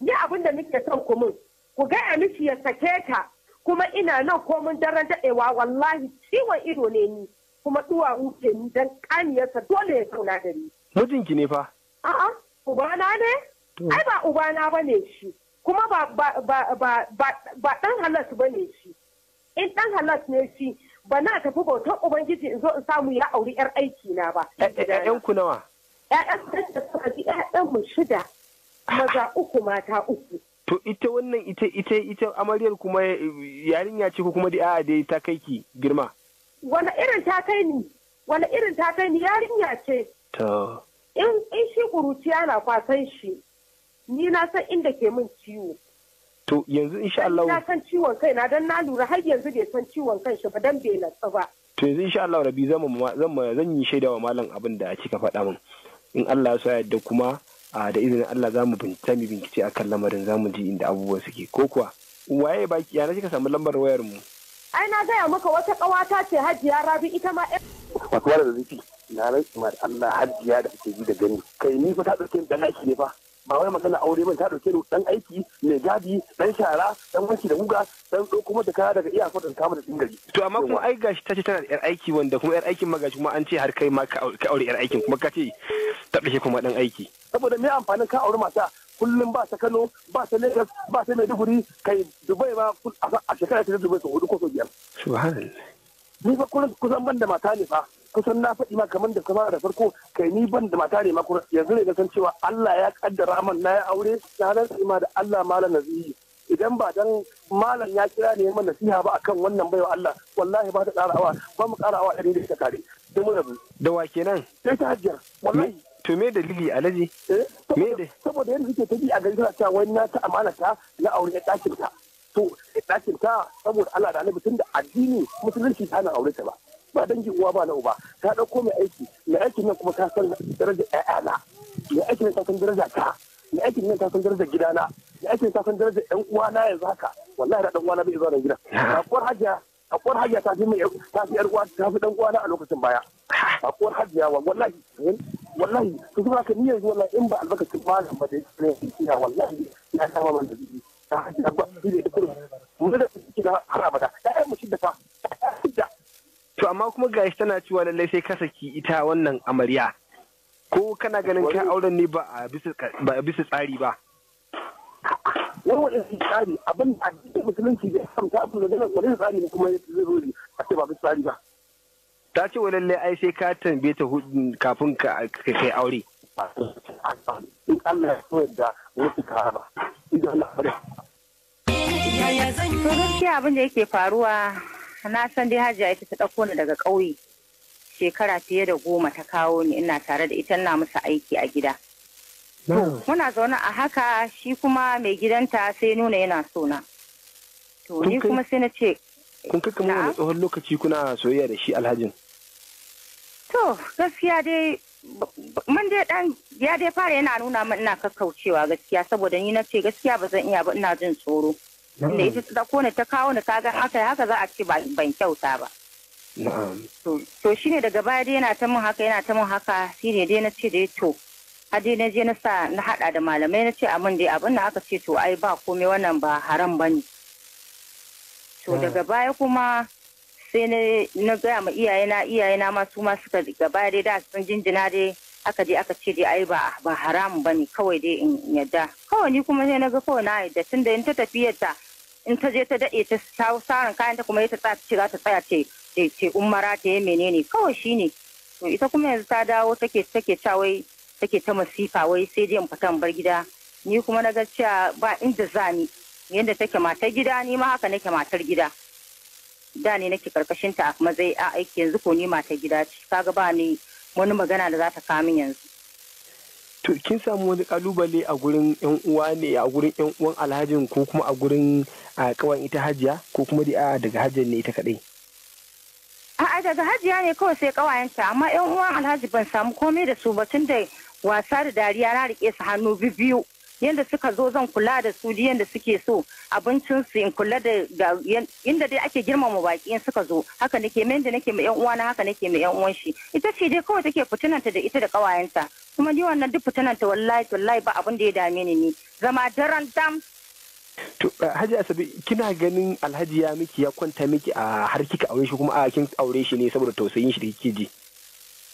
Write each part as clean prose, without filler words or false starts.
ni abin da nake son ku mun ku gaya miki ya sake ta kuma ina nan komin daren daɗewa wallahi ciwon ido ne ni kuma duwawu ke ni dan kaniyarsa dole ya zauna da ni. Mijinki ne fa? A'a, ubana ne? Ai ba ubana ba ne shi kuma ba ɗan halas ba ne shi. In ɗan halas ne shi ba na tafi bautar Ubangiji in zo in samu ya auri 'yar aiki na ba. ‘Ya'yan ku nawa? ‘Ya'yan da suka ji ‘ya'yan mu 6 maza 3 mata 3. To ita wannan ita amaryar kuma yarinya ce ko kuma da dai ta kai ki girma? Wani irin ta kai ni yarinya ce. To. In shi kuruciya na kwasan shi ni na san inda ke min ciwo. To yanzu insha Allah. Na san ciwon kai na dan na lura har yanzu bai san ciwon kan shi ba dan bai natsu ba. To yanzu insha Allah Rabi zan yi shaidawa malam abin da kika faɗa min. In Allah ya so yadda kuma da izinin Allah za mu bincike akan lamarin za mu ji inda abubuwan suke ko kuwa waye baki yana kika samu lambar wayar mu. Ai na gaya maka wata ƙawata ce Hajiya Rabi ita ma Fatuwar da zafi na rantsi ma da Allah Hajiya da ake ji da gani kai ni fa ta ɗauke dan aiki ne fa ba wai magana aure ba ta ɗauke ni dan aiki mai gadi dan shara dan wanki da guga dan kuma da kaya daga iyakar da kama da tsingari. To amma kuma ai gashi ta ce tana da yar aiki wanda kuma yar aikin ma gashi kuma an ce har kai ma ka aure yar aikin kuma ka ce ta ɗauke kuma dan aiki. Saboda me amfanin ka aure mata kullum ba ta Kano ba ta Lagos ba ta Maiduguri kai Dubai ma a shekara ta Dubai sau 4 ko sau 5. Subhanallah. Ni fa kusan ban da mata ne fa kusan na faɗi ma kamar da kuma da farko kai ni ban da mata ne ma yanzu ne ga san cewa Allah ya kaddara man na ya aure na rantsi ma da Allah malam nazihi idan ba dan malam ya kira ne man nasiha ba akan wannan baiwa Allah wallahi ba ta ƙarawa ba mu ƙarawa ɗari da ta kare sai mu rabu. Da wa kenan? Sai ta hajjar wallahi. To me dalili alaji? Me da? Saboda yadda suke ta bi a gari suna cewa wani na ta amana ta na aure ya ɗakin ta. To ɗakin ta saboda Allah da Annabi tunda addini musulunci ta na aure ta ba. Ba dangin uwa ba na uba. Ta ɗauko mai aikin nan kuma ta san darajar ƴaƴana. Mai aikin nan ta san darajar ta. Mai aikin nan ta san darajar gidana. Mai aikin ta san darajar ƴan uwana yanzu haka. Wallahi da ɗan uwana bai zuwa nan gidan. Akwai hajiya ta fi mai ta fi ƴar uwa ta fi ɗan uwana a lokacin baya. Akwai hajiya wallahi su zuwa ka niyyar zuwa nan in ba albarkacin malam ba da ya wallahi ya kama man da zuci ta hajiya ba su ne da kurum mu da su da harabata ya yi mu shidda fa to amma kuma gashi tana cewa lallai sai ka saki ita wannan amarya ko kana ganin kai auren ne ba a bisa tsari ba. Wani tsari abin da addinin musulunci da ya samta abin da wani tsari ne kuma zai zo a ce ba bisa tsari ba. Ta ce wa lallai ai sai ka tambaye ta kafin ka kai aure. In Allah ya so da wasu kara idan Allah ya to gaskiya abin da yake faruwa na san dai Hajiya ita ta ɗauko ni daga ƙauye shekara fiye da 10 ta kawo ni ina tare da ita na musu aiki a gida. Muna zaune a haka shi kuma mai gidanta sai nuna yana so na. To ni kuma sai na ce kun kai kamar wani tsohon lokaci kuna soyayya da shi alhajin. To gaskiya dai mun dai ya dai fara yana nuna min ina kakkaucewa gaskiya saboda ni na ce gaskiya ba zan iya ba ina jin tsoro. Inda ita ta dauko ni ta kawo ni kaga haka za a ce ban kyauta ba. To shine daga baya dai yana ta min haka shine dai na ce dai to har dai na je na hada da malamai na ce amin dai abin da aka ce to ai ba komai wannan ba haram bane. To daga baya kuma sai na gaya ma iyayena ma su ma suka gaba dai da sun jinjina dai aka je aka ce dai ai ba haramun bane kawai dai in yadda kawai ni kuma sai na ga kawai na yadda tunda in ta tafiyarta in ta je ta dade ta sarin kayan ta kuma ta ce za ta tsaya ce umara ta yi menene kawai shine to ita kuma yanzu ta dawo take ta wai take ta masifa wai sai dai in fita bar gida ni kuma na ga cewa ba inda za ni yadda take matar gida ni ma haka nake matar gida da ne nake karkashin ta a matsayi a aiki yanzu ko ni matar gida ce kaga ba ni wani magana da za ta kawo min yanzu. To kin samu wani kalubale a gurin yan uwa ne a gurin yan uwan alhajin ko kuma a gurin kawan ita hajiya ko kuma dai daga hajiyar ne ita kadai? A'a daga hajiya ne kawai sai kawayenta amma yan uwan alhaji ban samu komai da su ba tun da wasa da dariya na rike su hannu biyu yanda suka zo zan kula da su yanda suke so abincin su in kula da inda dai ake girmama baki in suka zo haka nake mai da nake ma yan uwana haka nake ma yan uwan shi ita ce dai kawai take fitinanta da ita da kawayenta kuma ni wannan duk fitinanta wallahi ba abin da ya dame ni zama daren dam. To Hajji Asabe kina ganin Alhaji ya miki ya kwanta miki a har kika aure shi kuma a kin aure shi ne saboda tausayin shi da kike ji?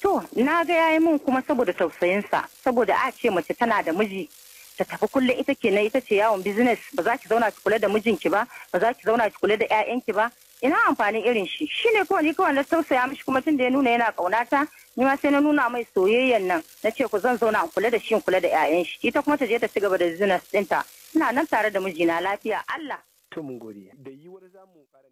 To na ga yayi min kuma saboda tausayinsa saboda a ce mace tana da miji ta tafi kullum ita kenan ita ce yawon business ba za ki zauna ki kula da mijinki ba za ki zauna ki kula da ƴaƴanki ba ina amfanin irin shi shine kawai ni kawai na tausaya mishi kuma tun da ya nuna yana kaunata ni ma sai na nuna mai soyayyan nan na ce ku zan zauna in kula da shi in kula da ƴaƴan shi ita kuma ta je ta ci gaba da business ɗinta ina nan tare da mijina lafiya Allah. To mun gode da yiwuwar zamu ƙara